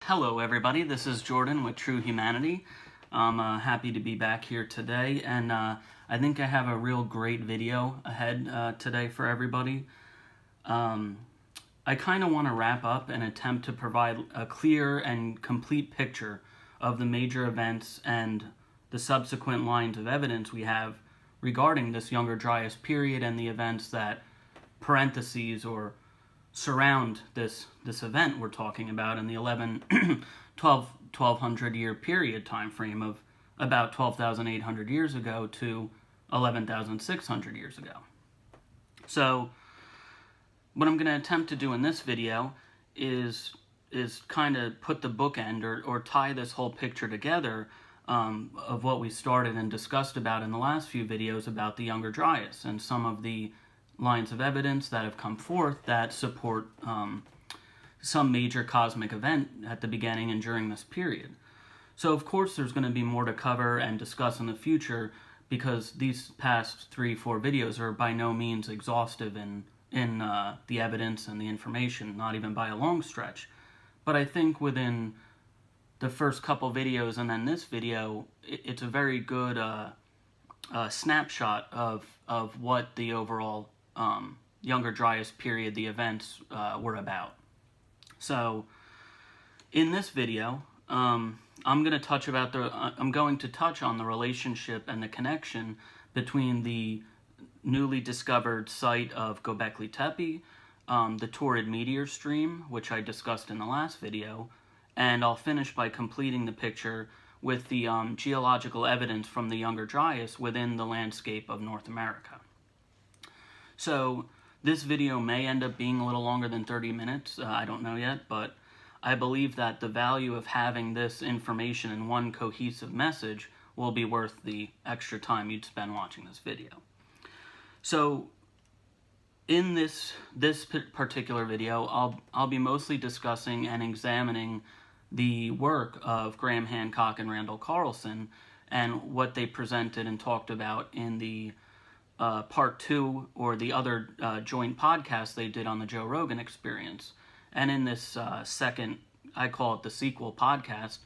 Hello everybody, this is Jordan with TrueHumanity. I'm happy to be back here today, and I think I have a real great video ahead today for everybody. I kind of want to wrap up and attempt to provide a clear and complete picture of the major events and the subsequent lines of evidence we have regarding this Younger Dryas period and the events that parentheses or surround this event we're talking about in the 1200 year period time frame of about 12,800 years ago to 11,600 years ago. So what I'm going to attempt to do in this video is kind of put the bookend or tie this whole picture together of what we started and discussed about in the last few videos about the Younger Dryas and some of the lines of evidence that have come forth that support some major cosmic event at the beginning and during this period. So of course there's going to be more to cover and discuss in the future, because these past 3-4 videos are by no means exhaustive in the evidence and the information, not even by a long stretch. But I think within the first couple videos and then this video, it's a very good snapshot of what the overall Younger Dryas period, the events were about. So in this video, I'm going to touch on the relationship and the connection between the newly discovered site of Gobekli Tepe, the Taurid Meteor stream, which I discussed in the last video, and I'll finish by completing the picture with the geological evidence from the Younger Dryas within the landscape of North America. So this video may end up being a little longer than 30 minutes, I don't know yet, but I believe that the value of having this information in one cohesive message will be worth the extra time you'd spend watching this video. So in this particular video, I'll be mostly discussing and examining the work of Graham Hancock and Randall Carlson and what they presented and talked about in the part 2 or the other joint podcast they did on the Joe Rogan Experience. And in this second, I call it the sequel podcast,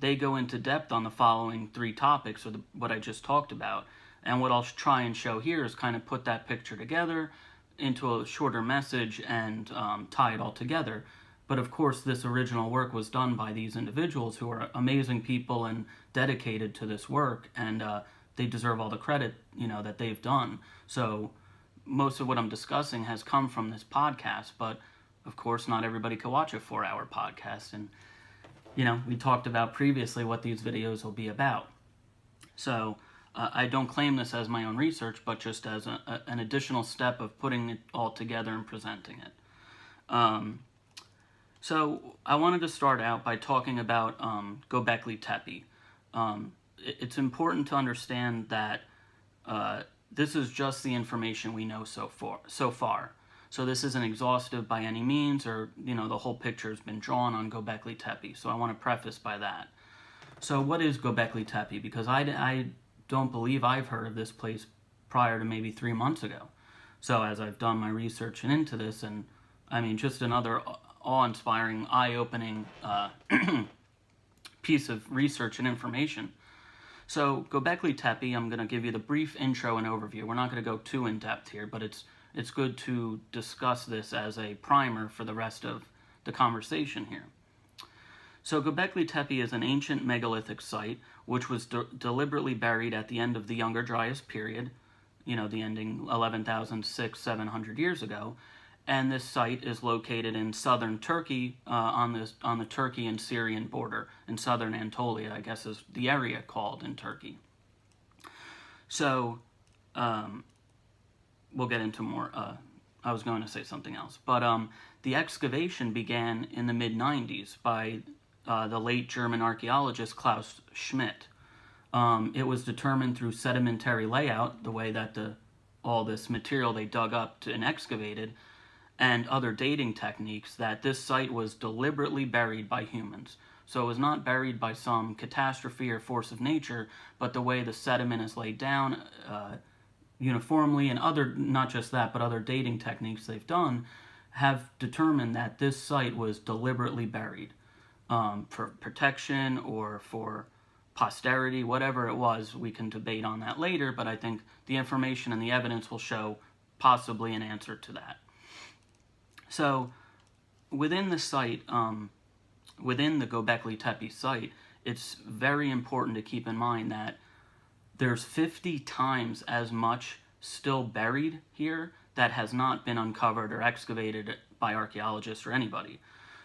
they go into depth on the following 3 topics, or what I just talked about. And what I'll try and show here is kind of put that picture together into a shorter message and tie it all together. But of course, this original work was done by these individuals who are amazing people and dedicated to this work, and they deserve all the credit, that they've done. So most of what I'm discussing has come from this podcast, but of course not everybody can watch a 4-hour podcast. And, we talked about previously what these videos will be about. So I don't claim this as my own research, but just as an additional step of putting it all together and presenting it. So I wanted to start out by talking about Gobekli Tepe. It's important to understand that this is just the information we know so far. So this isn't exhaustive by any means, or the whole picture has been drawn on Gobekli Tepe. So I want to preface by that. So what is Gobekli Tepe? Because I don't believe I've heard of this place prior to maybe 3 months ago. So as I've done my research and into this, and I mean just another awe-inspiring, eye-opening piece of research and information. So Gobekli Tepe, I'm going to give you the brief intro and overview. We're not going to go too in-depth here, but it's good to discuss this as a primer for the rest of the conversation here. So Gobekli Tepe is an ancient megalithic site which was deliberately buried at the end of the Younger Dryas period, the ending 11,600-700 years ago. And this site is located in southern Turkey, on the Turkey and Syrian border, in southern Anatolia, I guess is the area called in Turkey. So, we'll get into more. I was going to say something else. But the excavation began in the mid-90s by the late German archaeologist Klaus Schmidt. It was determined through sedimentary layout, the way that all this material they dug up and excavated, and other dating techniques, that this site was deliberately buried by humans. So it was not buried by some catastrophe or force of nature, but the way the sediment is laid down uniformly, and not just that, but other dating techniques they've done, have determined that this site was deliberately buried. for protection or for posterity, whatever it was. We can debate on that later, but I think the information and the evidence will show possibly an answer to that. So within the site, within the Gobekli Tepe site, it's very important to keep in mind that there's 50 times as much still buried here that has not been uncovered or excavated by archaeologists or anybody.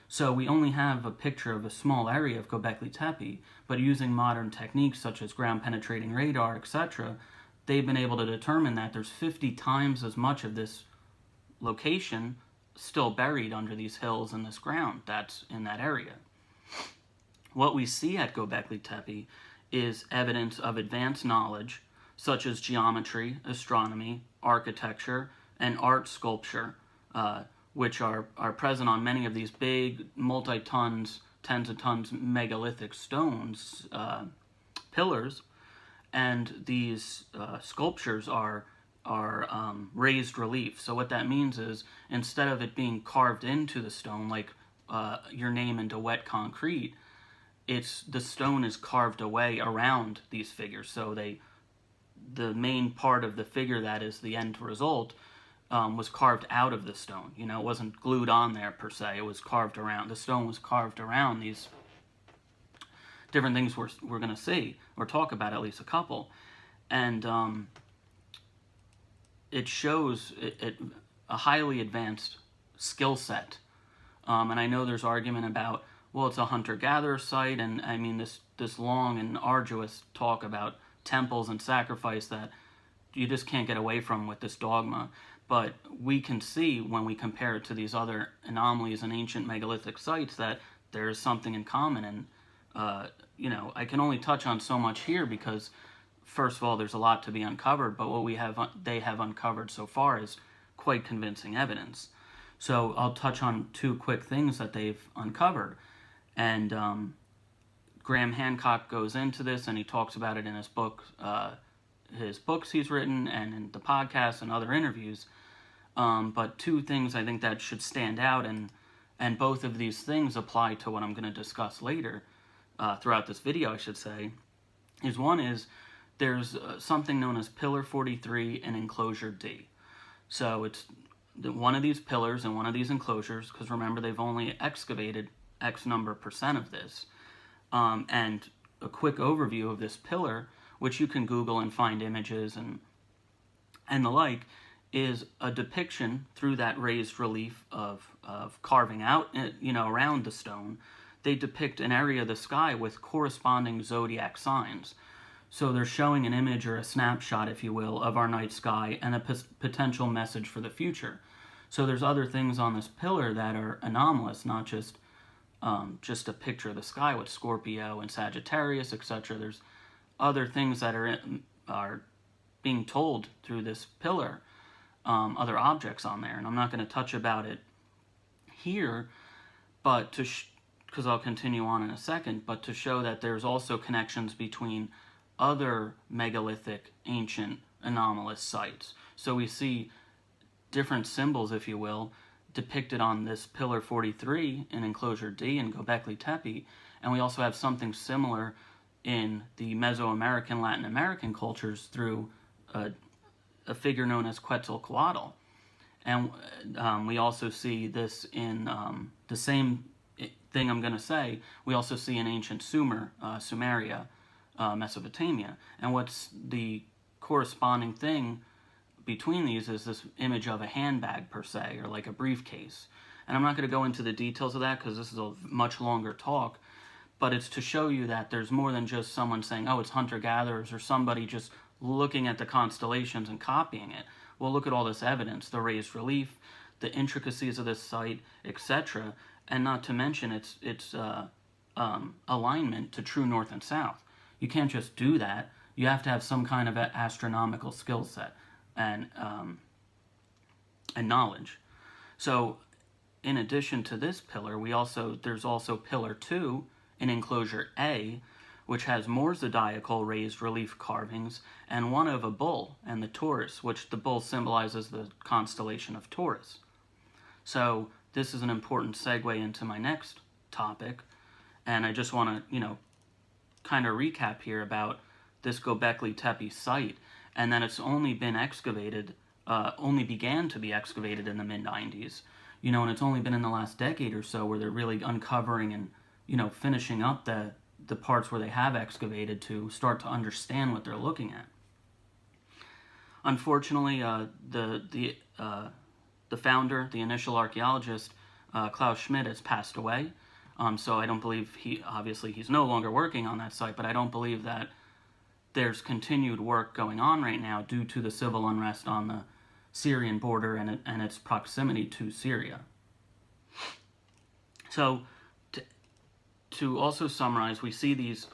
So we only have a picture of a small area of Gobekli Tepe, but using modern techniques such as ground-penetrating radar, etc., they've been able to determine that there's 50 times as much of this location still buried under these hills and this ground that's in that area. What we see at Gobekli Tepe is evidence of advanced knowledge, such as geometry, astronomy, architecture, and art sculpture, which are present on many of these big, multi-tons, tens of tons megalithic stones, pillars, and these sculptures are raised relief. So what that means is, instead of it being carved into the stone like your name into wet concrete, the stone is carved away around these figures. So the main part of the figure that is the end result was carved out of the stone. You know, it wasn't glued on there per se. It was carved around. The stone was carved around these different things we're going to see or talk about, at least a couple. And it shows a highly advanced skill set. And I know there's argument about, well, it's a hunter-gatherer site, and I mean this long and arduous talk about temples and sacrifice that you just can't get away from with this dogma. But we can see when we compare it to these other anomalies and ancient megalithic sites that there is something in common. And you know, I can only touch on so much here because, first of all, there's a lot to be uncovered, but what they have uncovered so far is quite convincing evidence. So I'll touch on two quick things that they've uncovered. And Graham Hancock goes into this, and he talks about it in his book, his books he's written, and in the podcast and other interviews. But two things I think that should stand out, and both of these things apply to what I'm going to discuss later, throughout this video, I should say, is one is there's something known as Pillar 43 in Enclosure D. So it's one of these pillars and one of these enclosures, because remember, they've only excavated X number % of this. And a quick overview of this pillar, which you can Google and find images and the like, is a depiction through that raised relief of carving out, you know, around the stone. They depict an area of the sky with corresponding zodiac signs. So they're showing an image or a snapshot, if you will, of our night sky and a potential message for the future. So there's other things on this pillar that are anomalous, not just a picture of the sky with Scorpio and Sagittarius, etc. There's other things that are being told through this pillar, other objects on there, and I'm not going to touch about it here, but because I'll continue on in a second, but to show that there's also connections between other megalithic ancient anomalous sites. So we see different symbols, if you will, depicted on this Pillar 43 in Enclosure D in Gobekli Tepe, and we also have something similar in the Mesoamerican, Latin American cultures through a figure known as Quetzalcoatl. And we also see this in the same thing I'm going to say, we also see in ancient Sumeria, Mesopotamia. And what's the corresponding thing between these is this image of a handbag per se, or like a briefcase. And I'm not going to go into the details of that because this is a much longer talk, but it's to show you that there's more than just someone saying, oh, it's hunter-gatherers, or somebody just looking at the constellations and copying it. Well, look at all this evidence, the raised relief, the intricacies of this site, etc., and not to mention its alignment to true north and south. You can't just do that. You have to have some kind of astronomical skill set and knowledge. So in addition to this pillar, there's also Pillar 2 in Enclosure A, which has more zodiacal raised relief carvings, and one of a bull and the Taurus, which the bull symbolizes the constellation of Taurus. So this is an important segue into my next topic, And I just want to, kind of recap here about this Gobekli Tepe site, and that it's only been excavated, only began to be excavated in the mid-90s, and it's only been in the last decade or so where they're really uncovering and, finishing up the parts where they have excavated to start to understand what they're looking at. Unfortunately, the founder, the initial archaeologist, Klaus Schmidt, has passed away. So I don't believe he's no longer working on that site, but I don't believe that there's continued work going on right now due to the civil unrest on the Syrian border and its proximity to Syria. So to also summarize, we see these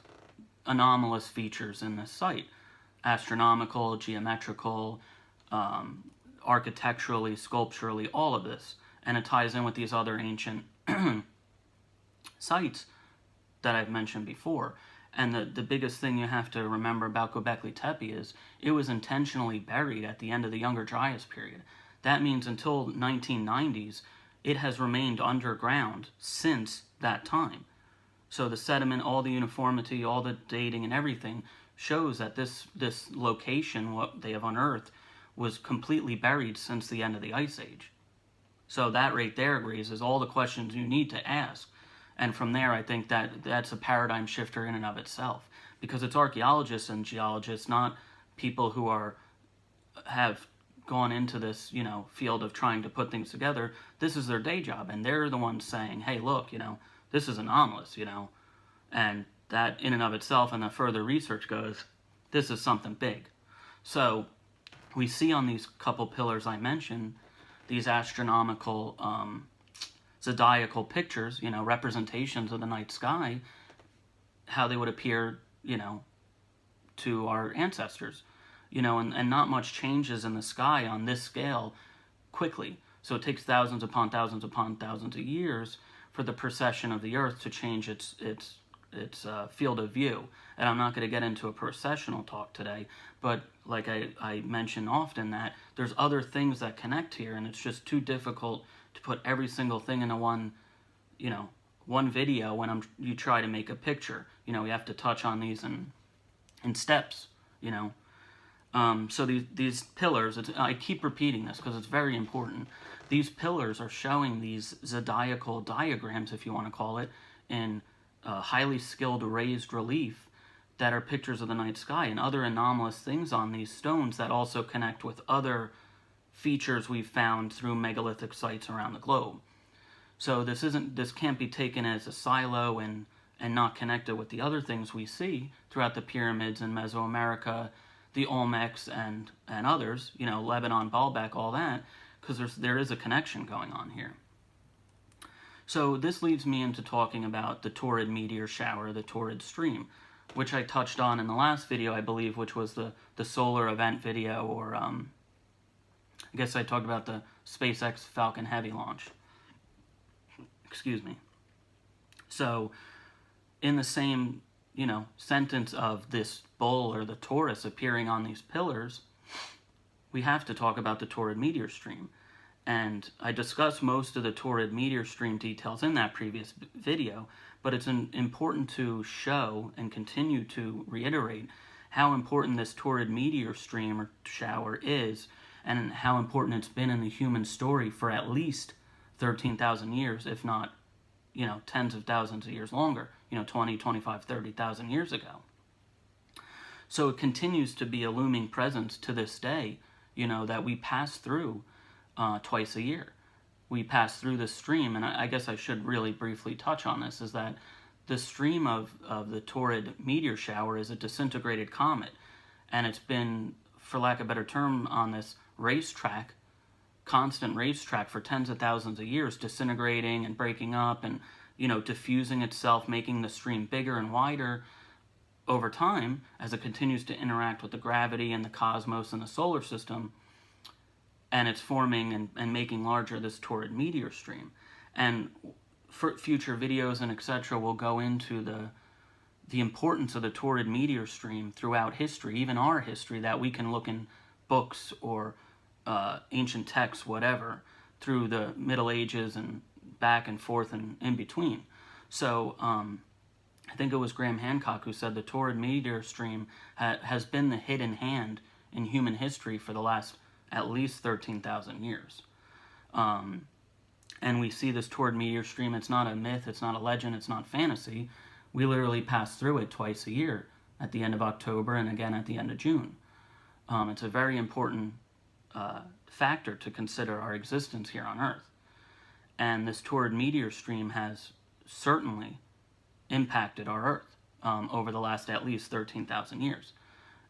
anomalous features in this site: astronomical, geometrical, architecturally, sculpturally, all of this. And it ties in with these other ancient sites that I've mentioned before. And the biggest thing you have to remember about Gobekli Tepe is it was intentionally buried at the end of the Younger Dryas period. That means until 1990s, it has remained underground since that time. So the sediment, all the uniformity, all the dating and everything shows that this location, what they have unearthed, was completely buried since the end of the Ice Age. So that right there raises all the questions you need to ask. And from there, I think that's a paradigm shifter in and of itself, because it's archaeologists and geologists, not people who have gone into this, field of trying to put things together. This is their day job, and they're the ones saying, hey, look, this is anomalous, and that in and of itself, and the further research goes, this is something big. So we see on these couple pillars I mentioned, these astronomical zodiacal pictures, representations of the night sky, how they would appear, to our ancestors, and not much changes in the sky on this scale quickly. So it takes thousands upon thousands of years for the precession of the Earth to change its field of view. And I'm not going to get into a precessional talk today, but like I mention often, that there's other things that connect here, and it's just too difficult to put every single thing into one video when you try to make a picture. You have to touch on these in steps, So these pillars, I keep repeating this because it's very important. These pillars are showing these zodiacal diagrams, if you want to call it, in highly skilled raised relief that are pictures of the night sky and other anomalous things on these stones that also connect with other features we've found through megalithic sites around the globe. So this can't be taken as a silo and not connected with the other things we see throughout the pyramids in Mesoamerica, the Olmecs and others, Lebanon, Baalbek, all that, because there is a connection going on here. So this leads me into talking about the Taurid meteor shower, the Taurid stream, which I touched on in the last video, I believe, which was the solar event video, or I guess I talked about the SpaceX Falcon Heavy launch. Excuse me. So in the same, sentence of this bull or the Taurus appearing on these pillars, we have to talk about the Taurid meteor stream. And I discussed most of the Taurid meteor stream details in that previous video, but it's important to show and continue to reiterate how important this Taurid meteor stream or shower is, and how important it's been in the human story for at least 13,000 years, if not, tens of thousands of years longer, 20, 25, 30,000 years ago. So it continues to be a looming presence to this day, that we pass through twice a year. We pass through this stream, and I guess I should really briefly touch on this, is that the stream of the Taurid meteor shower is a disintegrated comet, and it's been, for lack of a better term, on this racetrack, constant racetrack for tens of thousands of years, disintegrating and breaking up and, diffusing itself, making the stream bigger and wider over time as it continues to interact with the gravity and the cosmos and the solar system, and it's forming and making larger this Taurid meteor stream. And for future videos and etc. will go into the importance of the Taurid meteor stream throughout history, even our history, that we can look in books or ancient texts, whatever, through the Middle Ages and back and forth and in between. So I think it was Graham Hancock who said the Taurid Meteor stream has been the hidden hand in human history for the last at least 13,000 years. And we see this Taurid Meteor stream. It's not a myth, it's not a legend, it's not fantasy. We literally pass through it twice a year, at the end of October and again at the end of June. It's a very important factor to consider our existence here on Earth. And this Taurid Meteor stream has certainly impacted our Earth over the last at least 13,000 years.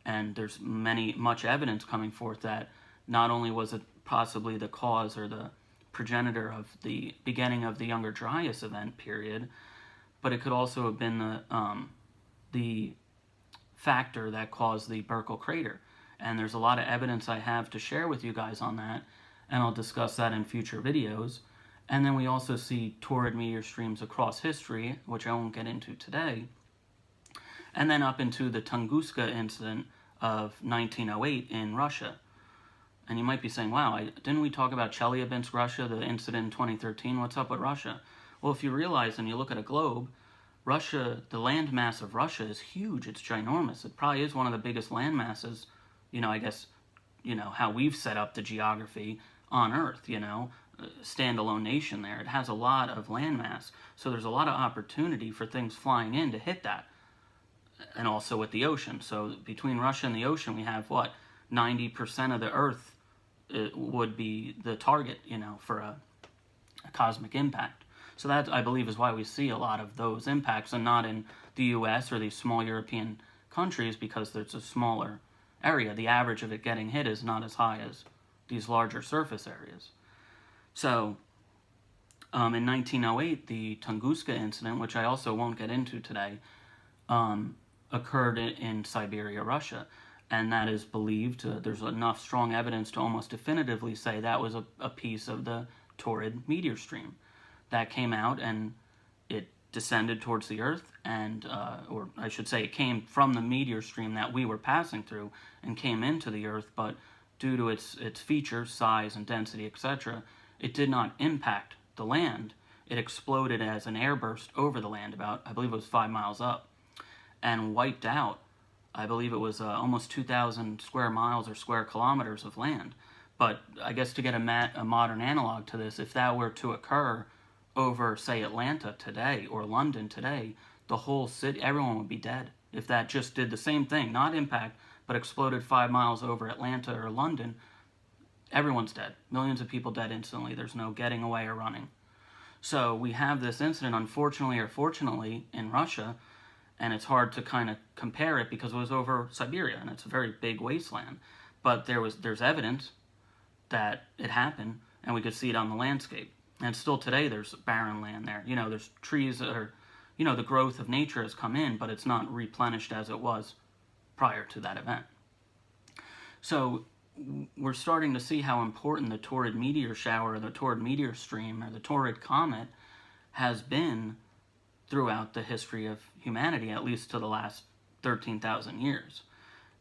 And there's much evidence coming forth that not only was it possibly the cause or the progenitor of the beginning of the Younger Dryas event period, but it could also have been the factor that caused the Burkle crater. And there's a lot of evidence I have to share with you guys on that, and I'll discuss that in future videos. And then we also see Taurid meteor streams across history, which I won't get into today, and then up into the Tunguska incident of 1908 in Russia. And you might be saying, wow, didn't we talk about Chelyabinsk, Russia, the incident in 2013? What's up with Russia? Well, if you realize and you look at a globe, Russia, the land mass of Russia is huge. It's ginormous. It probably is one of the biggest land masses, I guess, how we've set up the geography on Earth, standalone nation there. It has a lot of land mass. So there's a lot of opportunity for things flying in to hit that. And also with the ocean. So between Russia and the ocean, we have, 90% of the Earth would be the target, for a cosmic impact. So that, I believe, is why we see a lot of those impacts and not in the US or these small European countries, because there's a smaller area. The average of it getting hit is not as high as these larger surface areas. So in 1908, the Tunguska incident, which I also won't get into today, occurred in Siberia, Russia. And that is believed, there's enough strong evidence to almost definitively say that was a piece of the Taurid meteor stream that came out, and it descended towards the Earth, and or I should say it came from the meteor stream that we were passing through and came into the Earth, but due to its features, size and density, etc., it did not impact the land. It exploded as an airburst over the land about, I believe it was 5 miles up, and wiped out, I believe it was almost 2,000 square miles or square kilometers of land. But I guess to get a modern analog to this, if that were to occur over, say, Atlanta today or London today, the whole city, everyone would be dead. If that just did the same thing, not impact, but exploded 5 miles over Atlanta or London, everyone's dead. Millions of people dead instantly. There's no getting away or running. So we have this incident, unfortunately or fortunately, in Russia, and it's hard to kind of compare it because it was over Siberia, and it's a very big wasteland. But there's evidence that it happened, and we could see it on the landscape. And still today, there's barren land there. There's trees that are, the growth of nature has come in, but it's not replenished as it was prior to that event. So we're starting to see how important the Taurid meteor shower, or the Taurid meteor stream, or the Taurid comet has been throughout the history of humanity, at least to the last 13,000 years.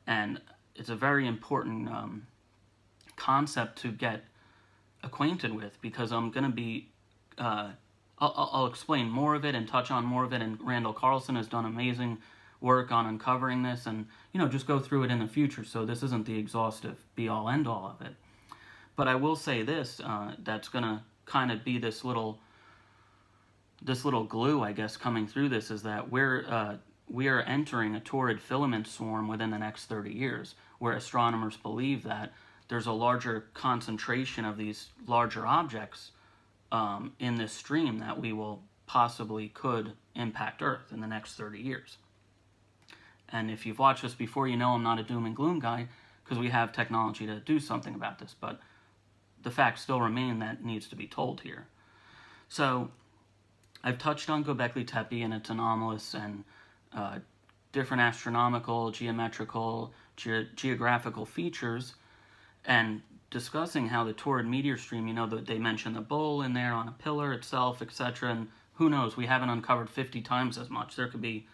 And it's a very important concept to get acquainted with, because I'm going to be, I'll explain more of it and touch on more of it, and Randall Carlson has done amazing work on uncovering this, and, just go through it in the future, so this isn't the exhaustive be-all, end-all of it. But I will say this, that's going to kind of be this little glue, I guess, coming through this, is that we are entering a Taurid filament swarm within the next 30 years, where astronomers believe that there's a larger concentration of these larger objects in this stream that could impact Earth in the next 30 years. And if you've watched this before, I'm not a doom and gloom guy, because we have technology to do something about this, but the facts still remain that needs to be told here. So I've touched on Gobekli Tepe and its anomalous and different astronomical, geometrical, geographical features, and discussing how the Taurid meteor stream, they mention the bowl in there on a pillar itself, etc., and who knows, we haven't uncovered 50 times as much. There could be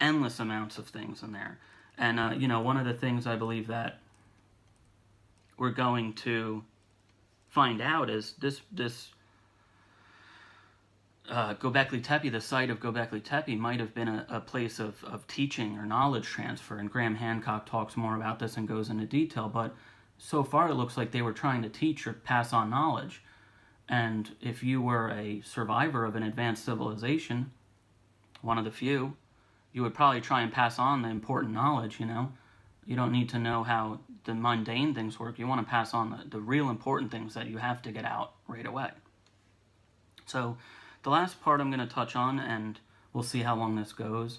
endless amounts of things in there. And, one of the things I believe that we're going to find out is this Gobekli Tepe, the site of Gobekli Tepe, might have been a place of teaching or knowledge transfer, and Graham Hancock talks more about this and goes into detail, but so far it looks like they were trying to teach or pass on knowledge. And if you were a survivor of an advanced civilization, one of the few, you would probably try and pass on the important knowledge, you know. You don't need to know how the mundane things work. You want to pass on the real important things that you have to get out right away. So the last part I'm going to touch on, and we'll see how long this goes,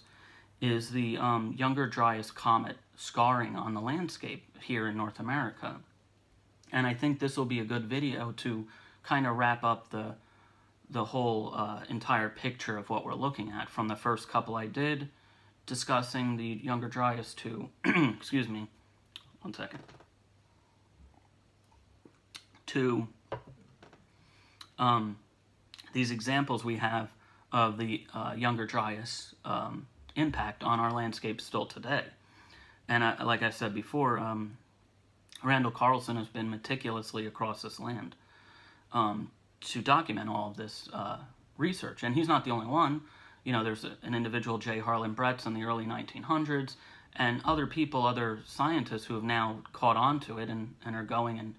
is the Younger Dryas Comet scarring on the landscape here in North America. And I think this will be a good video to kind of wrap up the whole entire picture of what we're looking at, from the first couple I did discussing the Younger Dryas to, excuse me, one second, to these examples we have of the Younger Dryas impact on our landscape still today. And like I said before, Randall Carlson has been meticulously across this land to document all of this research. And he's not the only one. You know, there's an individual, J. Harlan Bretz, in the early 1900s, and other people, other scientists who have now caught on to it and are going and,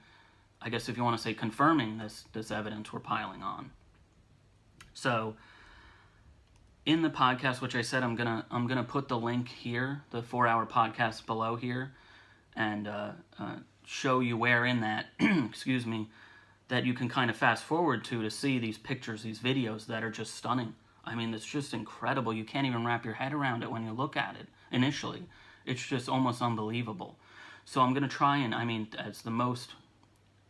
I guess if you want to say, confirming this evidence we're piling on. So in the podcast, which I said I'm gonna put the link here, the 4-hour podcast below here, and show you where in that, excuse me, that you can kind of fast forward to see these pictures, these videos that are just stunning. I mean, it's just incredible. You can't even wrap your head around it when you look at it initially. It's just almost unbelievable. So I'm going to try and, I mean, as the most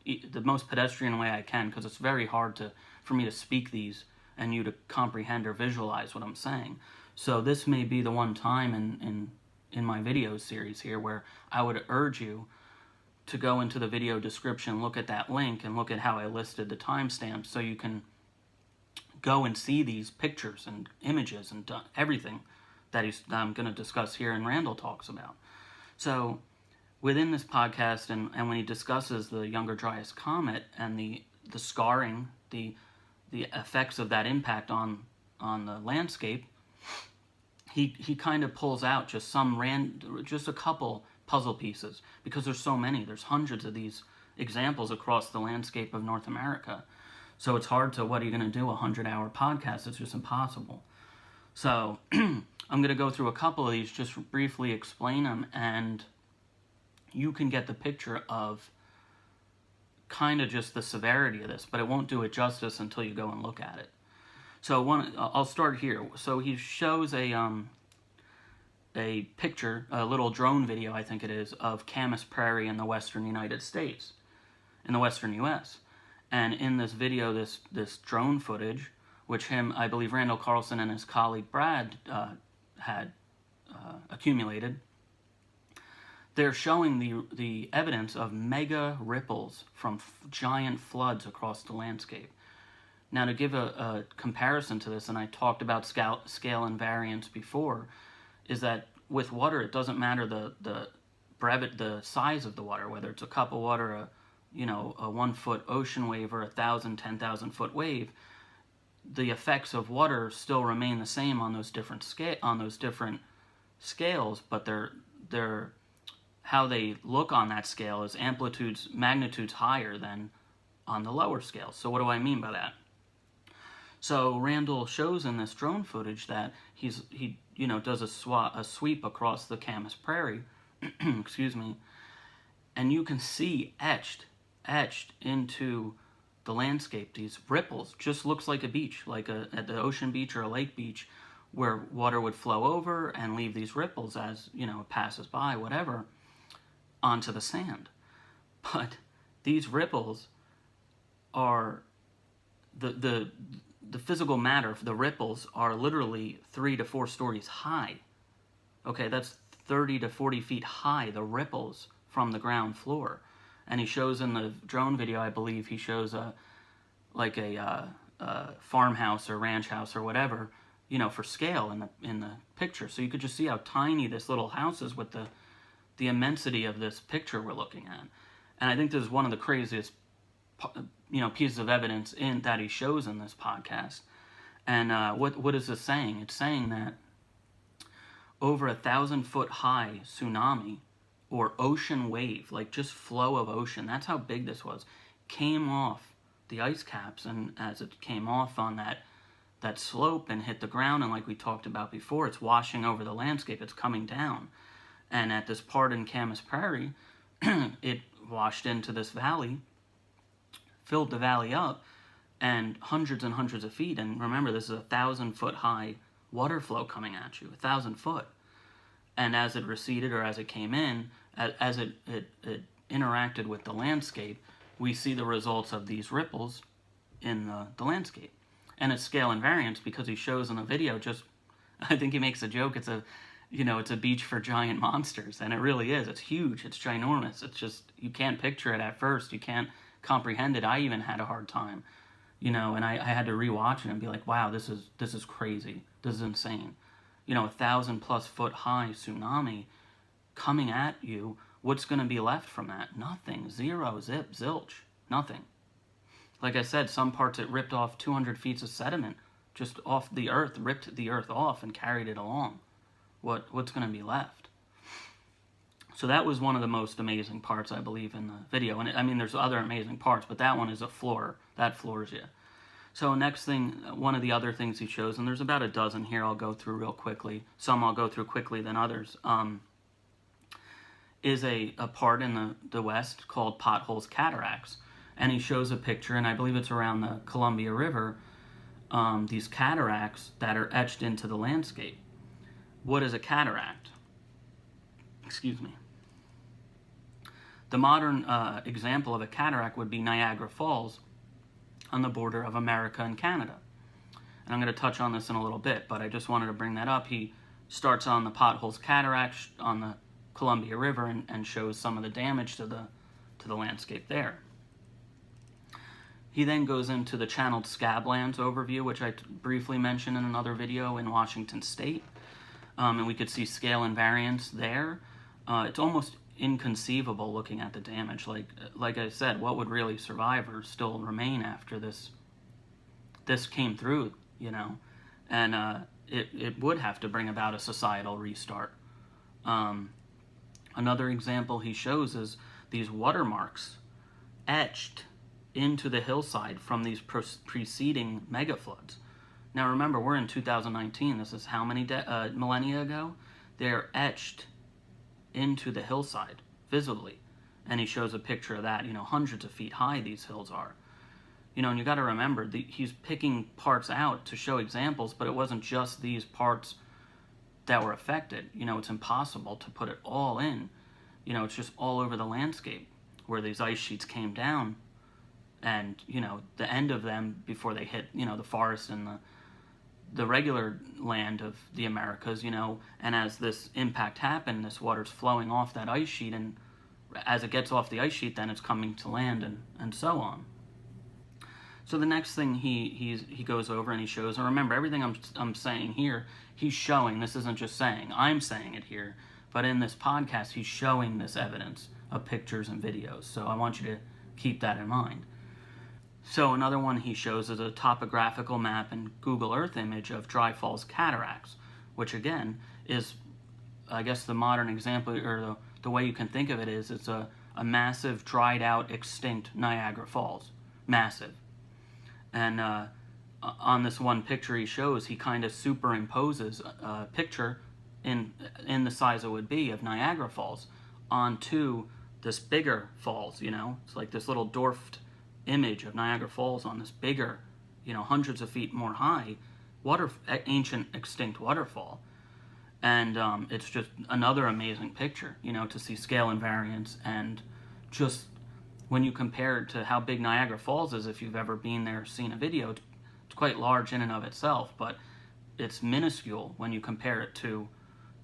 pedestrian way I can, because it's very hard for me to speak these and you to comprehend or visualize what I'm saying. So this may be the one time in my video series here where I would urge you to go into the video description, look at that link, and look at how I listed the timestamps so you can go and see these pictures and images and everything that I'm going to discuss here and Randall talks about. So within this podcast, and when he discusses the Younger Dryas Comet and the scarring, the effects of that impact on the landscape, he kind of pulls out just just a couple puzzle pieces, because there's so many. There's hundreds of these examples across the landscape of North America. So it's hard to, what are you going to do, a 100-hour podcast? It's just impossible. So I'm going to go through a couple of these, just briefly explain them, and you can get the picture of kind of just the severity of this, but it won't do it justice until you go and look at it. So I'll start here. So he shows a picture, a little drone video, I think it is, of Camas Prairie in the western United States, in the western U.S. And in this video, this drone footage, which I believe Randall Carlson and his colleague Brad had accumulated, they're showing the evidence of mega ripples from giant floods across the landscape. Now, to give a comparison to this, and I talked about scale invariance before, is that with water, it doesn't matter the size of the water, whether it's a cup of water, a 1-foot ocean wave, or 1,000, 10,000 foot wave. The effects of water still remain the same on those different scales, but they're how they look on that scale is magnitudes higher than on the lower scale. So what do I mean by that? So Randall shows in this drone footage that he does a sweep across the Camas Prairie, excuse me, and you can see etched into the landscape these ripples. Just looks like a beach, like at the ocean beach or a lake beach, where water would flow over and leave these ripples as it passes by, whatever, onto the sand. But these ripples are the physical matter. The ripples are literally 3 to 4 stories high. Okay, that's 30 to 40 feet high, the ripples from the ground floor. And he shows in the drone video, I believe he shows a farmhouse or ranch house or whatever, for scale in the picture. So you could just see how tiny this little house is with the immensity of this picture we're looking at. And I think this is one of the craziest pieces of evidence that he shows in this podcast. And what is this saying? It's saying that over 1,000-foot high tsunami or ocean wave, like just flow of ocean, that's how big this was, came off the ice caps, and as it came off on that slope and hit the ground, and like we talked about before, it's washing over the landscape, it's coming down. And at this part in Camas Prairie, it washed into this valley, filled the valley up, and hundreds and hundreds of feet, and remember, this is 1,000-foot high water flow coming at you, 1,000 foot. And as it receded, or as it came in, as it interacted with the landscape, we see the results of these ripples in the landscape. And it's scale invariance, because he shows in the video, just, I think he makes a joke, it's a beach for giant monsters, and it really is. It's huge, it's ginormous. It's just, you can't picture it at first, you can't comprehend it. I even had a hard time, and I had to rewatch it and be like, wow, this is crazy, this is insane. 1,000+ foot high tsunami coming at you. What's going to be left from that? Nothing. Zero, zip, zilch, nothing. Like I said, some parts it ripped off 200 feet of sediment just off the earth, ripped the earth off and carried it along. What's going to be left? So that was one of the most amazing parts, I believe, in the video. And I mean, there's other amazing parts, but that one is a floor. That floors you. So next thing, one of the other things he shows, and there's about a dozen here I'll go through real quickly. Some I'll go through quickly than others. Is a part in the west called Potholes Cataracts. And he shows a picture, and I believe it's around the Columbia River, these cataracts that are etched into the landscape. What is a cataract? Excuse me. The modern example of a cataract would be Niagara Falls on the border of America and Canada. And I'm going to touch on this in a little bit, but I just wanted to bring that up. He starts on the Potholes Cataracts on the Columbia River and shows some of the damage to the landscape there. He then goes into the channeled Scablands overview, which I briefly mentioned in another video in Washington State. And we could see scale invariance there. It's almost inconceivable looking at the damage. Like I said, what would really survive or still remain after this came through, and it would have to bring about a societal restart. Another example he shows is these watermarks etched into the hillside from these preceding megafloods. Now remember, we're in 2019. This is how many millennia ago? They're etched into the hillside visibly. And he shows a picture of that, hundreds of feet high these hills are. And you got to remember, he's picking parts out to show examples, but it wasn't just these parts that were affected. It's impossible to put it all in. It's just all over the landscape where these ice sheets came down, and the end of them before they hit the forest and the regular land of the Americas, and as this impact happened, this water's flowing off that ice sheet, and as it gets off the ice sheet, then it's coming to land, and so on. So the next thing he goes over and he shows, and remember, everything I'm saying here, he's showing. This isn't just saying. I'm saying it here, but in this podcast, he's showing this evidence of pictures and videos. So I want you to keep that in mind. So another one he shows is a topographical map and Google Earth image of Valles Cataracts, which again is, I guess, the modern example, or the way you can think of it is, it's a massive, dried out, extinct Niagara Falls. Massive. And on this one picture he shows, he kind of superimposes a picture in the size it would be of Niagara Falls onto this bigger falls, It's like this little dwarfed image of Niagara Falls on this bigger, hundreds of feet more high, ancient extinct waterfall. And it's just another amazing picture, to see scale invariance, and just when you compare it to how big Niagara Falls is, if you've ever been there or seen a video, it's quite large in and of itself, but it's minuscule when you compare it to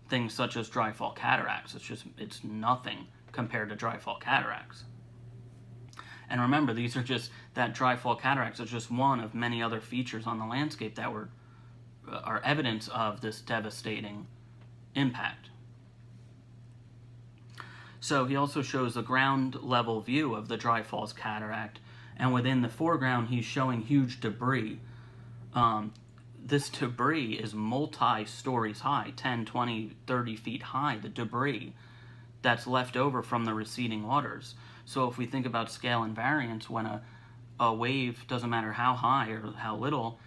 things such as Valles Cataracts. It's nothing compared to Valles Cataracts. And remember, that Valles Cataracts is just one of many other features on the landscape that are evidence of this devastating impact. So he also shows a ground level view of the Valles Cataract, and within the foreground he's showing huge debris. this debris is multi-stories high, 10, 20, 30 feet high, the debris that's left over from the receding waters. So if we think about scale invariance, when a wave, doesn't matter how high or how little,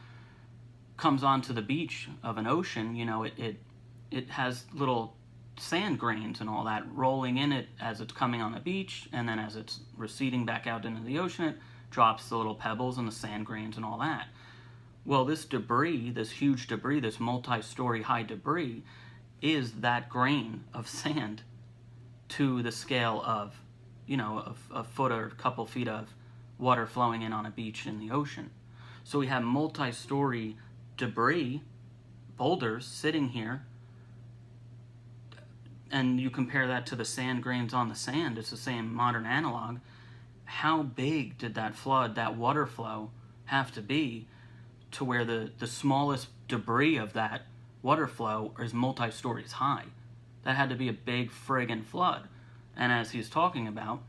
comes onto the beach of an ocean, you know, it has little sand grains and all that rolling in it as it's coming on the beach, and then as it's receding back out into the ocean, it drops the little pebbles and the sand grains and all that. Well, this debris, this huge debris, this multi-story high debris, is that grain of sand to the scale of, you know, a foot or a couple feet of water flowing in on a beach in the ocean. So we have multi-story debris, boulders sitting here, and you compare that to the sand grains on the sand, it's the same modern analog. How big did that flood, that water flow, have to be to where the smallest debris of that water flow is multi-stories high? That had to be a big friggin' flood. And as he's talking about,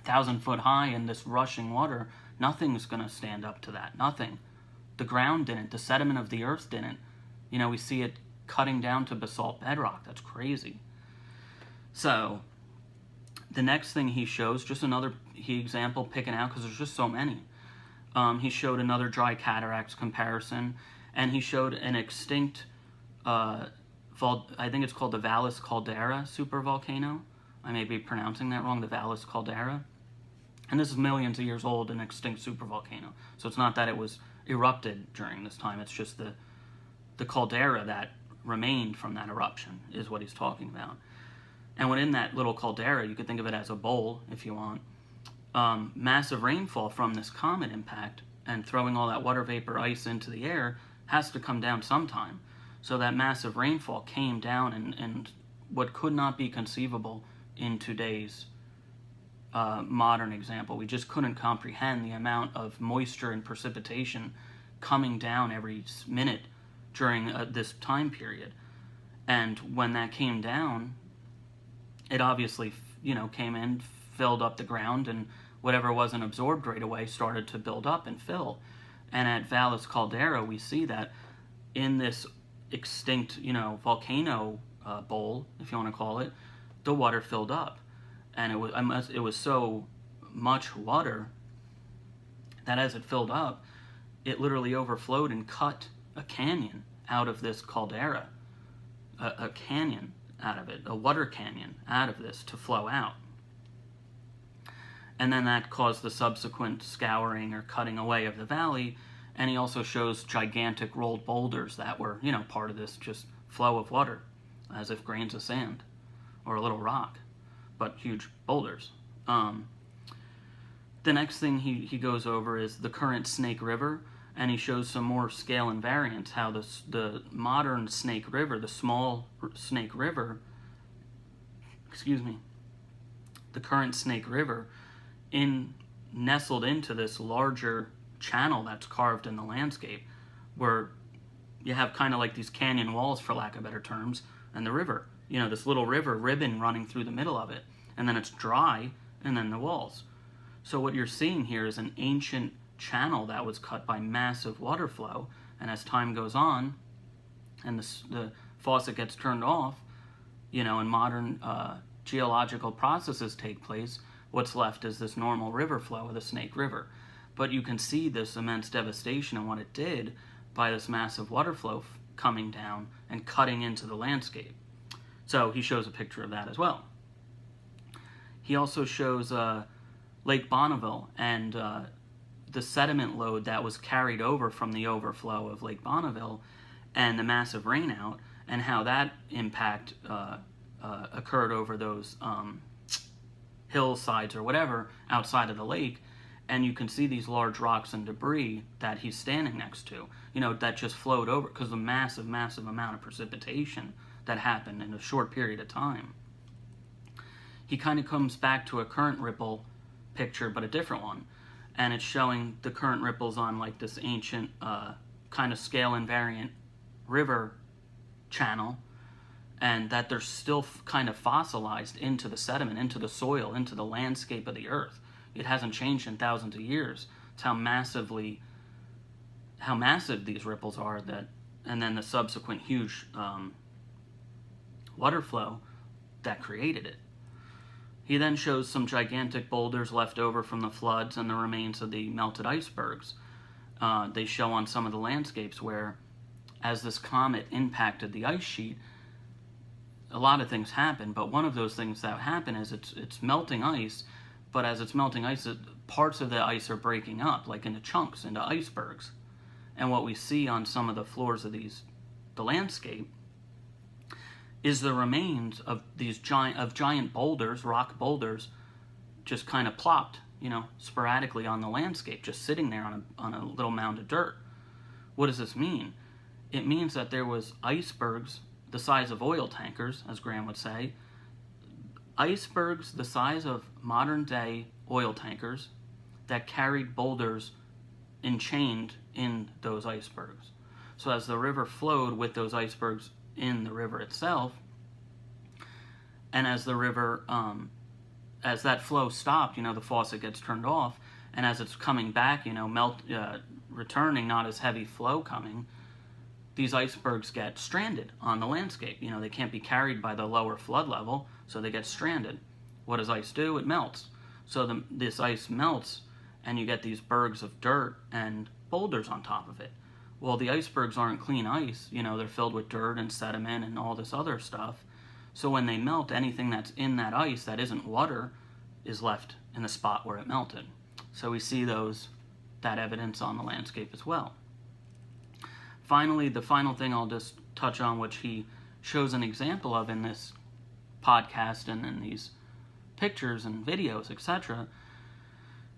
1,000 foot high in this rushing water, nothing's gonna stand up to that, nothing. The ground didn't, the sediment of the earth didn't. You know, we see it cutting down to basalt bedrock. That's crazy. So the next thing he shows, just another example picking out because there's just so many. He showed another dry cataracts comparison, and he showed an extinct, I think it's called the Valles Caldera super-volcano. I may be pronouncing that wrong, the Valles Caldera. And this is millions of years old, an extinct super-volcano. So it's not that it was erupted during this time, it's just the caldera that remained from that eruption is what he's talking about. And within that little caldera, you could think of it as a bowl if you want. Massive rainfall from this comet impact and throwing all that water vapor ice into the air has to come down sometime. So that massive rainfall came down, and what could not be conceivable in today's modern example. We just couldn't comprehend the amount of moisture and precipitation coming down every minute during this time period. And when that came down, it obviously, you know, came in, filled up the ground, and whatever wasn't absorbed right away started to build up and fill. And at Valles Caldera, we see that in this extinct, you know, volcano bowl, if you want to call it, the water filled up. And it was so much water that as it filled up, it literally overflowed and cut a canyon out of this caldera, a canyon out of it, a water canyon out of this to flow out. And then that caused the subsequent scouring or cutting away of the valley. And he also shows gigantic rolled boulders that were, you know, part of this just flow of water, as if grains of sand or a little rock, but huge boulders. The next thing he goes over is the current Snake River, and he shows some more scale invariance, how the modern Snake River, the small Snake River, the current Snake River, nestled into this larger channel that's carved in the landscape, where you have kind of like these canyon walls, for lack of better terms, and the river, you know, this little river ribbon running through the middle of it, and then it's dry, and then the walls. So what you're seeing here is an ancient channel that was cut by massive water flow, and as time goes on and the faucet gets turned off, you know, and modern geological processes take place, what's left is this normal river flow of the Snake River. But you can see this immense devastation and what it did by this massive water flow coming down and cutting into the landscape. So he shows a picture of that as well. He also shows Lake Bonneville and the sediment load that was carried over from the overflow of Lake Bonneville and the massive rainout, and how that impact occurred over those hillsides or whatever outside of the lake. And you can see these large rocks and debris that he's standing next to, you know, that just flowed over because of the massive, massive amount of precipitation that happened in a short period of time. He kind of comes back to a current ripple picture, but a different one. And it's showing the current ripples on like this ancient kind of scale invariant river channel, and that they're still kind of fossilized into the sediment, into the soil, into the landscape of the earth. It hasn't changed in thousands of years. It's how how massive these ripples are, and then the subsequent huge water flow that created it. He then shows some gigantic boulders left over from the floods and the remains of the melted icebergs. They show on some of the landscapes where, as this comet impacted the ice sheet, a lot of things happen, but one of those things that happen is it's melting ice, but as it's melting ice, parts of the ice are breaking up, like into chunks, into icebergs. And what we see on some of the floors of the landscape, is the remains of these giant boulders, rock boulders, just kind of plopped, sporadically on the landscape, just sitting there on a little mound of dirt. What does this mean? It means that there was icebergs the size of oil tankers, as Graham would say, icebergs the size of modern-day oil tankers that carried boulders enchained in those icebergs. So as the river flowed with those icebergs in the river itself, and as the river, as that flow stopped, the faucet gets turned off, and as it's coming back, returning, not as heavy flow coming, these icebergs get stranded on the landscape. They can't be carried by the lower flood level, so they get stranded. What does ice do? It melts. So this ice melts, and you get these bergs of dirt and boulders on top of it. Well, the icebergs aren't clean ice. They're filled with dirt and sediment and all this other stuff. So when they melt, anything that's in that ice that isn't water is left in the spot where it melted. So we see that evidence on the landscape as well. Finally, the final thing I'll just touch on, which he shows an example of in this podcast and in these pictures and videos, etc.,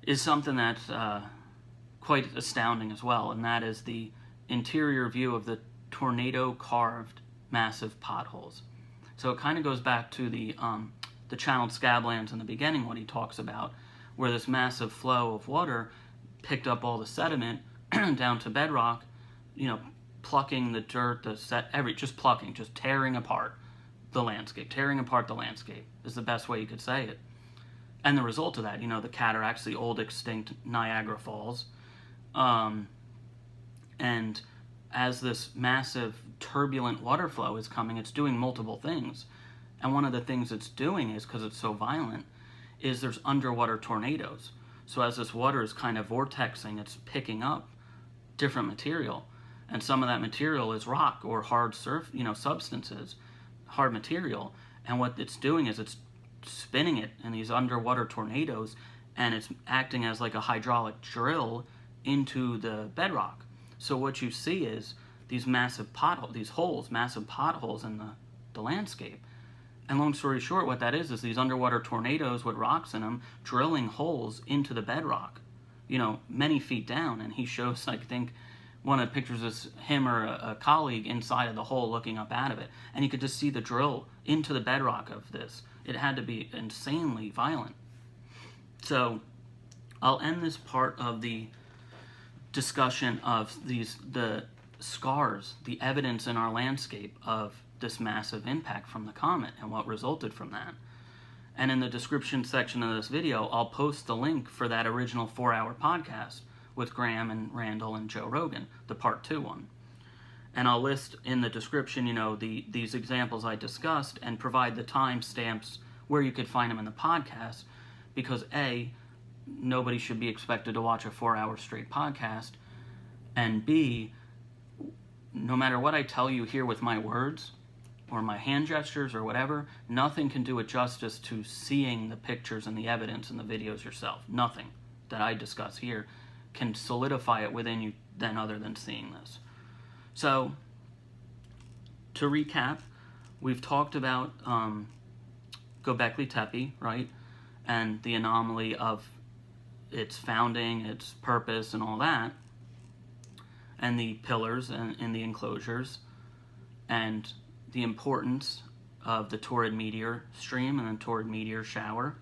is something that's quite astounding as well, and that is the interior view of the tornado-carved massive potholes. So it kind of goes back to the channeled Scablands in the beginning, what he talks about, where this massive flow of water picked up all the sediment down to bedrock, plucking the dirt, just tearing apart the landscape. Tearing apart the landscape is the best way you could say it. And the result of that, the cataracts, the old extinct Niagara Falls, and as this massive turbulent water flow is coming, it's doing multiple things. And one of the things it's doing is, because it's so violent, is there's underwater tornadoes. So as this water is kind of vortexing, it's picking up different material. And some of that material is rock or hard substances, hard material. And what it's doing is it's spinning it in these underwater tornadoes, and it's acting as like a hydraulic drill into the bedrock. So what you see is these massive massive potholes in the landscape. And long story short, what that is these underwater tornadoes with rocks in them drilling holes into the bedrock, many feet down. And he shows, I think, one of the pictures is him or a colleague inside of the hole looking up out of it. And you could just see the drill into the bedrock of this. It had to be insanely violent. So I'll end this part of the discussion of the scars, the evidence in our landscape of this massive impact from the comet and what resulted from that. And in the description section of this video, I'll post the link for that original 4-hour podcast with Graham and Randall and Joe Rogan, the part 2 one. And I'll list in the description, these examples I discussed, and provide the timestamps where you could find them in the podcast, because A, nobody should be expected to watch a 4-hour straight podcast, and B, no matter what I tell you here with my words, or my hand gestures, or whatever, nothing can do it justice to seeing the pictures and the evidence in the videos yourself. Nothing that I discuss here can solidify it within you then other than seeing this. So, to recap, we've talked about Gobekli Tepe, right? And the anomaly of its founding, its purpose, and all that. And the pillars in the enclosures. And the importance of the Taurid Meteor stream and the Taurid Meteor shower.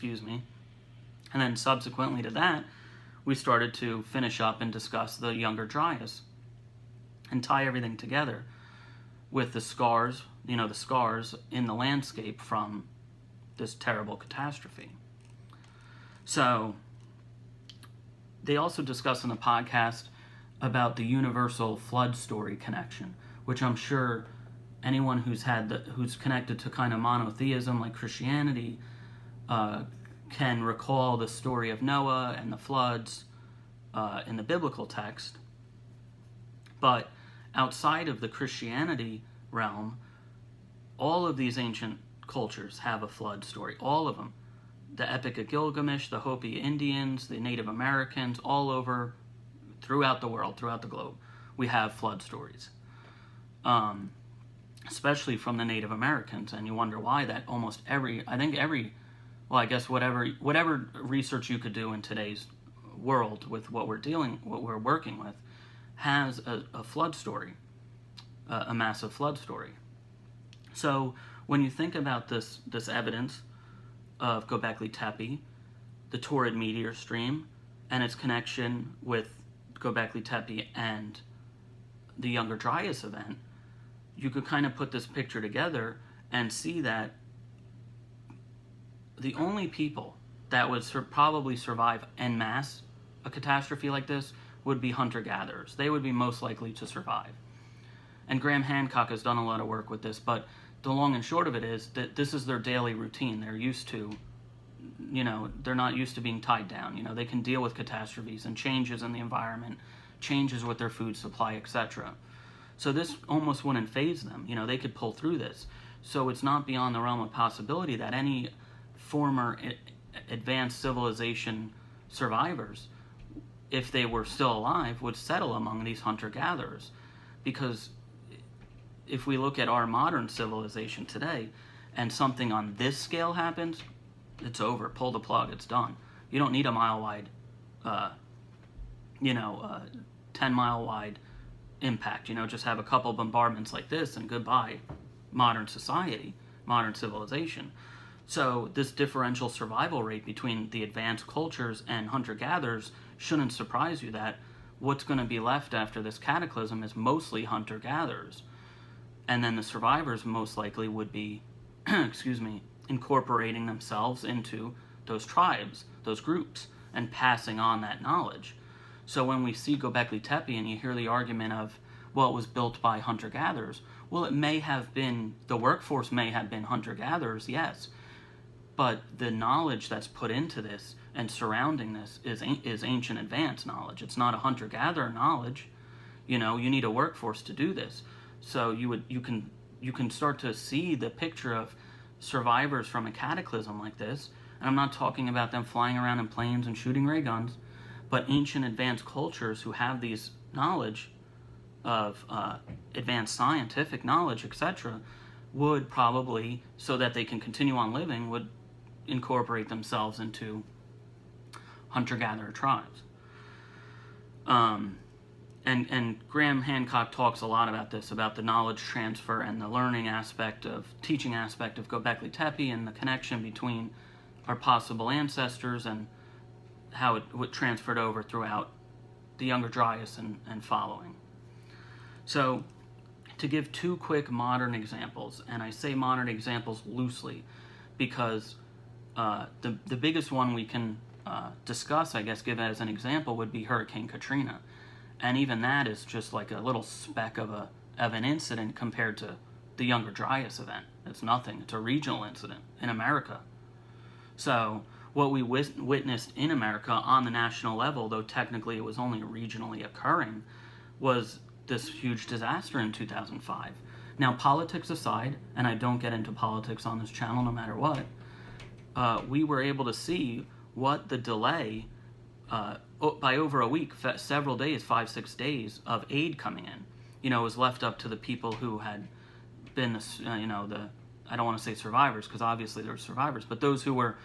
And then subsequently to that, we started to finish up and discuss the younger Dryas and tie everything together with the scars, the scars in the landscape from this terrible catastrophe. So, They also discuss in the podcast about the universal flood story connection, which I'm sure anyone who's connected to kind of monotheism like Christianity can recall the story of Noah and the floods in the biblical text. But outside of the Christianity realm, all of these ancient cultures have a flood story. All of them. The Epic of Gilgamesh, the Hopi Indians, the Native Americans, all over, throughout the world, throughout the globe, we have flood stories. Especially from the Native Americans, and you wonder why that almost I guess whatever research you could do in today's world with what we're working with, has a flood story, a massive flood story. So when you think about this evidence of Gobekli Tepe, the Taurid Meteor stream, and its connection with Gobekli Tepe and the Younger Dryas event, you could kind of put this picture together and see that the only people that would probably survive en masse a catastrophe like this would be hunter-gatherers. They would be most likely to survive. And Graham Hancock has done a lot of work with this, but the long and short of it is that this is their daily routine. They're used to, they're not used to being tied down. They can deal with catastrophes and changes in the environment, changes with their food supply, etc. So this almost wouldn't faze them. They could pull through this. So it's not beyond the realm of possibility that any former advanced civilization survivors, if they were still alive, would settle among these hunter-gatherers. Because if we look at our modern civilization today, and something on this scale happens, it's over. Pull the plug. It's done. You don't need a mile-wide, 10-mile-wide impact. Just have a couple bombardments like this, and goodbye, modern society, modern civilization. So this differential survival rate between the advanced cultures and hunter-gatherers shouldn't surprise you that what's going to be left after this cataclysm is mostly hunter-gatherers. And then the survivors most likely would be, incorporating themselves into those tribes, those groups, and passing on that knowledge. So when we see Gobekli Tepe and you hear the argument of, well, it was built by hunter-gatherers, well, it may have been, the workforce may have been hunter-gatherers, yes, but the knowledge that's put into this and surrounding this is ancient advanced knowledge. It's not a hunter-gatherer knowledge. You need a workforce to do this. So you can start to see the picture of survivors from a cataclysm like this. And I'm not talking about them flying around in planes and shooting ray guns, but ancient advanced cultures who have these knowledge of advanced scientific knowledge, etc., would probably, so that they can continue on living, would incorporate themselves into hunter-gatherer tribes. And Graham Hancock talks a lot about this, about the knowledge transfer and the learning aspect of, teaching aspect of Gobekli Tepe and the connection between our possible ancestors and how it transferred over throughout the Younger Dryas and following. So, to give two quick modern examples, and I say modern examples loosely because the biggest one we can discuss, I guess, give as an example would be Hurricane Katrina. And even that is just like a little speck of an incident compared to the Younger Dryas event. It's nothing. It's a regional incident in America. So what we witnessed in America on the national level, though technically it was only regionally occurring, was this huge disaster in 2005. Now, politics aside, and I don't get into politics on this channel no matter what, we were able to see what the delay by over a week, several days, 5-6 days of aid coming in, was left up to the people who had been, I don't want to say survivors, because obviously there were survivors, but those who were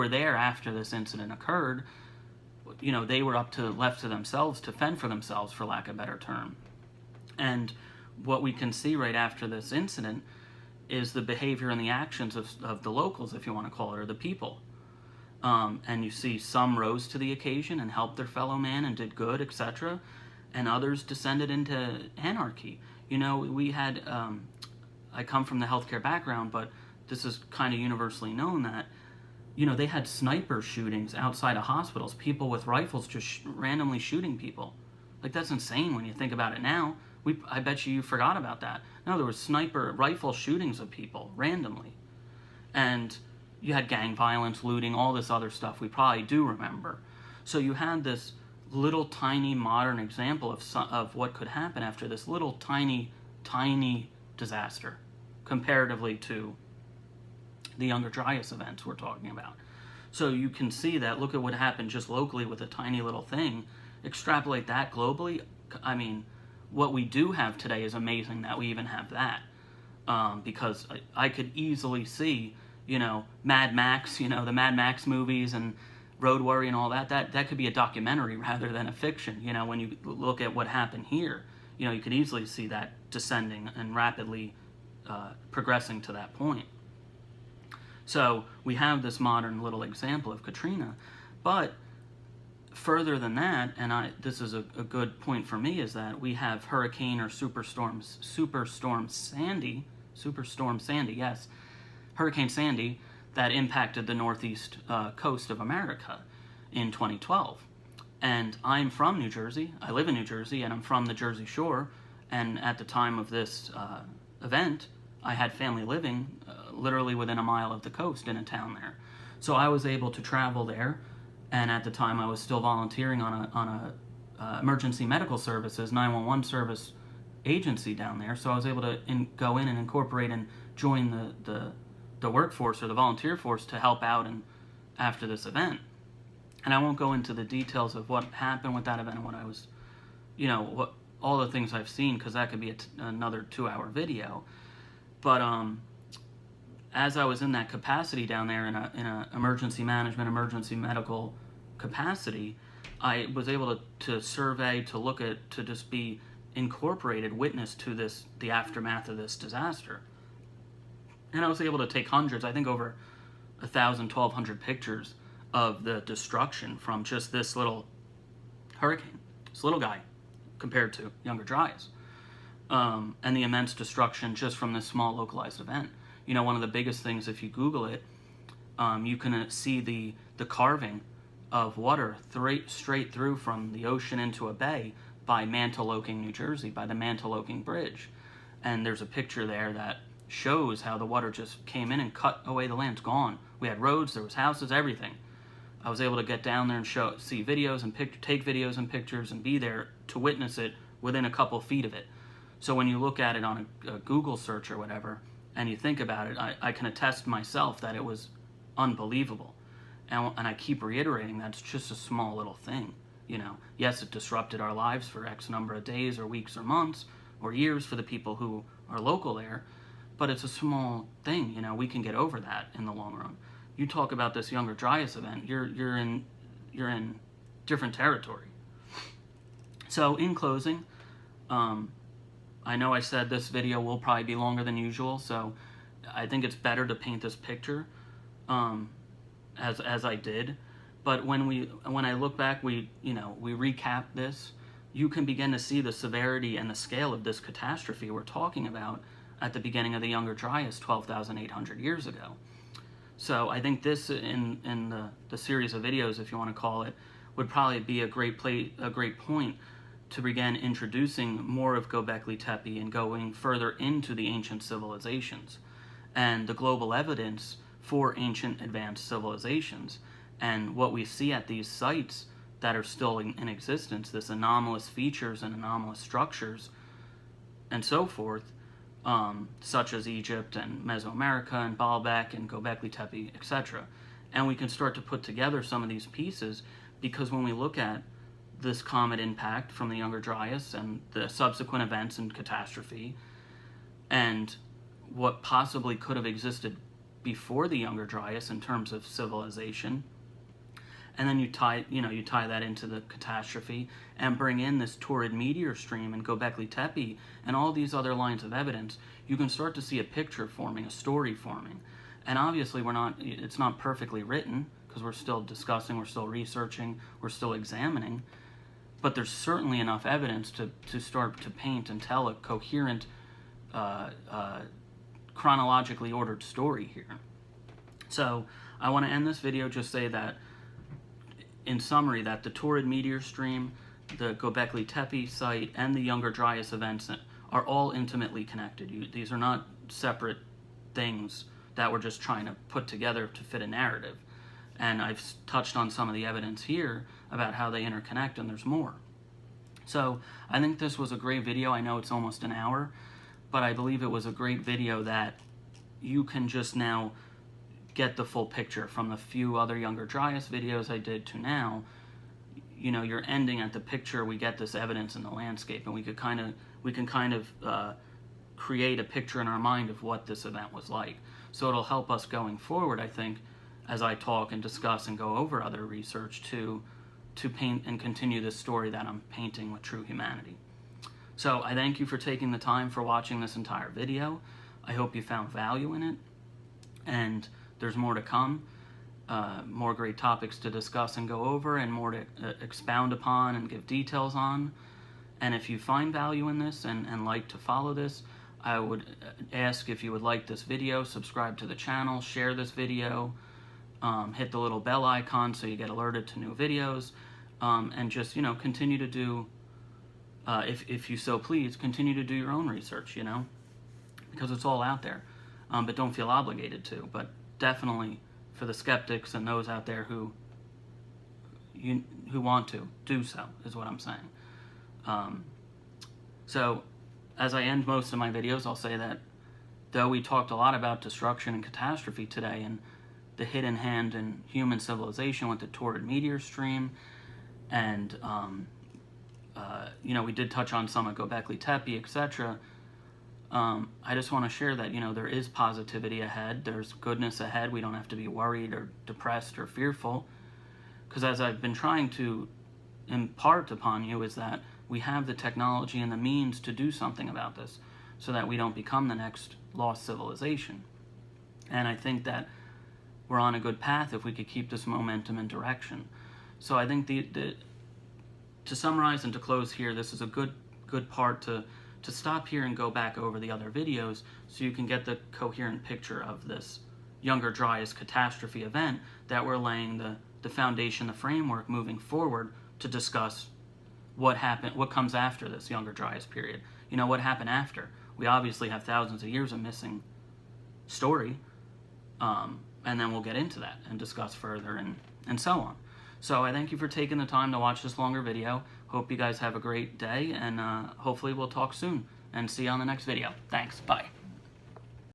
there after this incident occurred, they were left to themselves to fend for themselves, for lack of a better term. And what we can see right after this incident is the behavior and the actions of the locals, if you want to call it, or the people. And you see some rose to the occasion and helped their fellow man and did good, etc. And others descended into anarchy. We had, I come from the healthcare background, but this is kind of universally known that You know, they had sniper shootings outside of hospitals, people with rifles just randomly shooting people. Like, that's insane when you think about it now. I bet you forgot about that. No, there was sniper rifle shootings of people randomly. And you had gang violence, looting, all this other stuff we probably do remember. So you had this little tiny modern example of what could happen after this little tiny disaster comparatively to the Younger Dryas events we're talking about. So you can see that, look at what happened just locally with a tiny little thing. Extrapolate that globally. I mean, what we do have today is amazing that we even have that. Because I could easily see, you know, Mad Max, you know, the Mad Max movies and Road Warrior and all that could be a documentary rather than a fiction. You know, when you look at what happened here, you know, you could easily see that descending and rapidly progressing to that point. So we have this modern little example of Katrina, but further than that, and this is a good point for me, is that we have hurricane or Superstorm Sandy, yes, Hurricane Sandy, that impacted the northeast coast of America in 2012. And I'm from New Jersey, I live in New Jersey, and I'm from the Jersey Shore, and at the time of this event, I had family living literally within a mile of the coast in a town there. So I was able to travel there, and at the time I was still volunteering on a emergency medical services 911 service agency down there. So I was able to go in and incorporate and join the workforce or the volunteer force to help out after this event. And I won't go into the details of what happened with that event and what I was, you know, what all the things I've seen, because that could be another 2-hour video. But as I was in that capacity down there in a emergency management, emergency medical capacity, I was able to survey, to look at, to just be incorporated witness to the aftermath of this disaster. And I was able to take hundreds, I think over 1,000, 1,200 pictures of the destruction from just this little hurricane, this little guy, compared to Younger Dryas. And the immense destruction just from this small localized event. You know, one of the biggest things, if you Google it, you can see the carving of water straight through from the ocean into a bay by Mantoloking, New Jersey, by the Mantoloking Bridge. And there's a picture there that shows how the water just came in and cut away the land. It's gone. We had roads, there was houses, everything. I was able to get down there and see videos and take videos and pictures and be there to witness it within a couple feet of it. So when you look at it on a Google search or whatever, and you think about it, I can attest myself that it was unbelievable. And I keep reiterating that's just a small little thing. You know, yes, it disrupted our lives for X number of days or weeks or months or years for the people who are local there, but it's a small thing. You know, we can get over that in the long run. You talk about this Younger Dryas event, you're in different territory. So in closing, I know I said this video will probably be longer than usual, so I think it's better to paint this picture as I did. But when I look back, we recap this, you can begin to see the severity and the scale of this catastrophe we're talking about at the beginning of the Younger Dryas 12,800 years ago. So I think this, in the series of videos, if you want to call it, would probably be a great point to begin introducing more of Gobekli Tepe and going further into the ancient civilizations and the global evidence for ancient advanced civilizations and what we see at these sites that are still in existence, this anomalous features and anomalous structures and so forth, such as Egypt and Mesoamerica and Baalbek and Gobekli Tepe, etc. And we can start to put together some of these pieces, because when we look at this comet impact from the Younger Dryas and the subsequent events and catastrophe and what possibly could have existed before the Younger Dryas in terms of civilization, and then you tie that into the catastrophe and bring in this Taurid Meteor stream and Gobekli Tepe and all these other lines of evidence, you can start to see a picture forming, a story forming. And obviously it's not perfectly written, because we're still discussing, we're still researching, we're still examining, but there's certainly enough evidence to start to paint and tell a coherent, chronologically ordered story here. So I want to end this video just say that, in summary, that the Taurid Meteor stream, the Gobekli Tepe site, and the Younger Dryas events are all intimately connected. These are not separate things that we're just trying to put together to fit a narrative. And I've touched on some of the evidence here about how they interconnect, and there's more. So I think this was a great video. I know it's almost an hour, but I believe it was a great video that you can just now get the full picture from the few other Younger Dryas videos I did to now. You know, you're ending at the picture. We get this evidence in the landscape, and we can kind of create a picture in our mind of what this event was like. So it'll help us going forward, I think, as I talk and discuss and go over other research to paint and continue this story that I'm painting with TrueHumanity. So I thank you for taking the time for watching this entire video. I hope you found value in it, and there's more to come, more great topics to discuss and go over, and more to expound upon and give details on. And if you find value in this and like to follow this, I would ask if you would like this video, subscribe to the channel, share this video, hit the little bell icon so you get alerted to new videos, and just, you know, continue to do, if you so please, continue to do your own research, you know, because it's all out there. But don't feel obligated to. But definitely for the skeptics and those out there who want to do so, is what I'm saying. So as I end most of my videos, I'll say that though we talked a lot about destruction and catastrophe today, and the hidden hand in human civilization with the Taurid Meteor stream, and you know, we did touch on some of Gobekli Tepe, etc. I just want to share that, you know, there is positivity ahead. There's goodness ahead. We don't have to be worried or depressed or fearful, because as I've been trying to impart upon you, is that we have the technology and the means to do something about this, so that we don't become the next lost civilization. And I think that we're on a good path if we could keep this momentum and direction. So I think to summarize and to close here, this is a good part to stop here and go back over the other videos so you can get the coherent picture of this Younger Dryas catastrophe event that we're laying the foundation, the framework moving forward to discuss what happened, what comes after this Younger Dryas period. You know, what happened after. We obviously have thousands of years of missing story, and then we'll get into that and discuss further and so on. So I thank you for taking the time to watch this longer video. Hope you guys have a great day, and hopefully we'll talk soon and see you on the next video. Thanks. Bye.